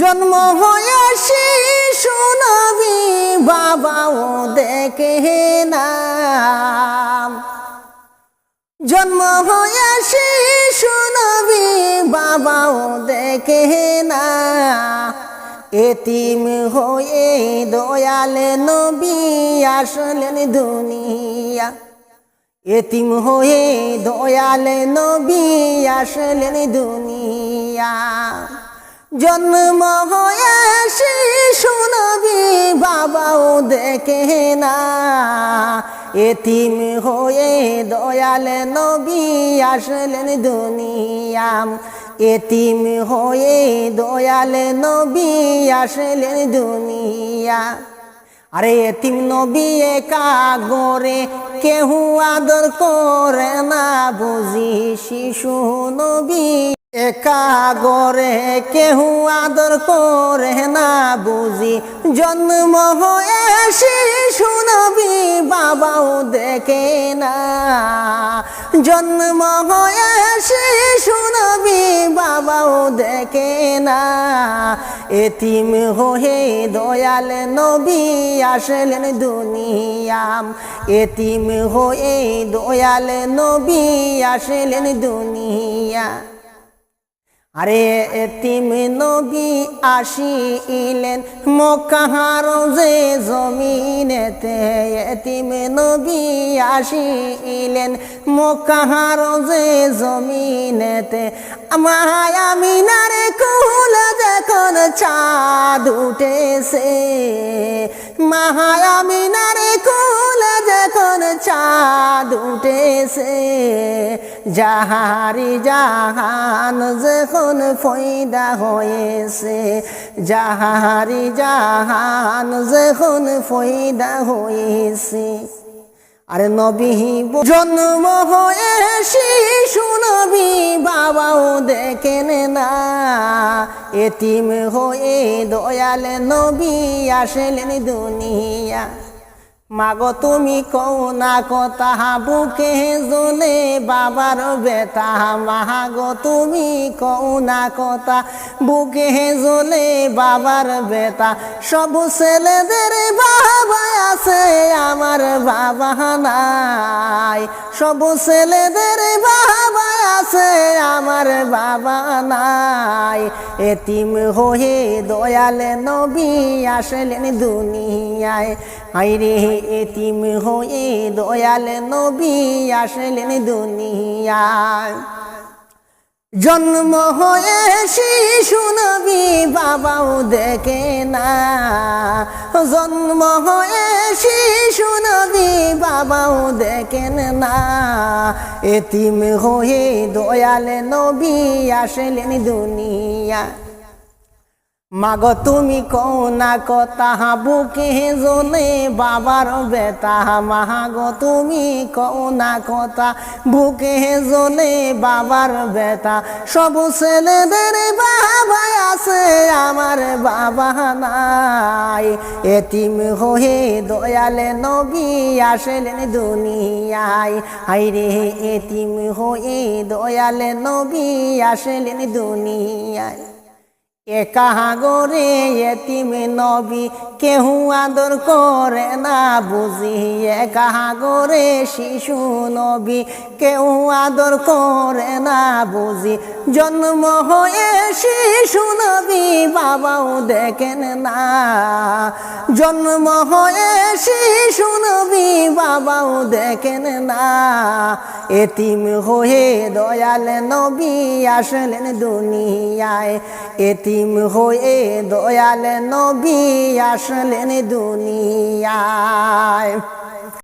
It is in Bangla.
জন্ম হয়ে শিশু নবী বাবাও দেখে না, জন্ম হয়ে শিশু নবী বাবাও দেখে না। এতিম হয়ে দয়াল নবী আসলেন দুনিয়া, এতিম হয়ে দয়াল নবী আসলেন দুনিয়া। জন্ম হয়ে শিশু নবী বাবাও দেখে না, এতিম হয়ে দয়াল নবী আসলেন দুনিয়া, এতিম হয়ে দয়াল নবী আসলেন দুনিয়া। আরে এতিম নবী একা গরে কেহ আদর করে না বুঝি, শিশু নবী একা গরে কেহ আদর করে না বুঝি। জন্ম হয়ে শিশু নবী বাবাও দেখে না, জন্ম হয়ে শিশু নবী বাবাও দেখে না। এতিম হয়ে দয়াল নবী আসলেন দুনিয়া, এতিম হয়ে দয়াল নবী আসলেন দুনিয়া। আরে এতিম নবী আসিলেন মক্কার যে জমিনেতে, এতিম নবী আসিলেন মক্কার যে জমিনেতে। মায়া আমিনার কুল যখন চাঁদ উঠেছে, মায়া আমিনার কুল যখন চাঁদ উঠেছে। জাহারি জাহান যখন ফয়দা হয়েছে, জাহারি জাহান যখন ফয়দা হয়েছে। আরে নবী জন্ম হয়ে শিশু নবী বাবাও দেখেন না, এতিম হয়ে দয়াল নবী আসলেন দুনিয়া। মাগো তুমি কও না কথা বুকে জ্বলে বাবার বেতা, মাগো তুমি কও না কথা বুকে জ্বলে বাবার বেতা। সব ছেলেদের বাবা আছে আমার বাবা নাই, সব ছেলেদের বাবা আছে আমার বাবা নাই। এতিম হয়ে দয়াল নবী আসলেন দুনিয়ায়, হায়রে এতিম হয়ে দয়াল নবী আসলেন দুনিয়ায়। জন্ম হয়ে শিশু নবী বাবাও দেখে না, জন্ম হয়ে শিশু নবী বাবাও দেখেন না। এতিম হয়ে দয়াল নবী আসলেন দুনিয়া। মাগো তুমি কও না কথা বুকে জ্বলে বাবার বেতা, মাগো তুমি কও না কথা বুকে জ্বলে বাবার বেতা। সব ছেলেদের বাবা আছে আমার বাবা নাই, এতিম হয়ে দয়াল নবী আসলেন দুনিয়ায়। হায়রে এতিম হয়ে দয়াল নবী আসলেন দুনিয়ায়। একা গরে এতিম নবী কেহ আদর করে না বুঝি, একা গরে শিশু নবী কেহ আদর করে না বুঝি। জন্ম হয়ে শিশু নবী বাবাও দেখেন না, জন্ম হয়ে শিশু নবী বাবাও দেখেন না। এতিম হয়ে দয়াল নবী আসলেন দুনিয়ায়, এতিম হয়ে দয়াল নবী আসলেন দুনিয়ায়।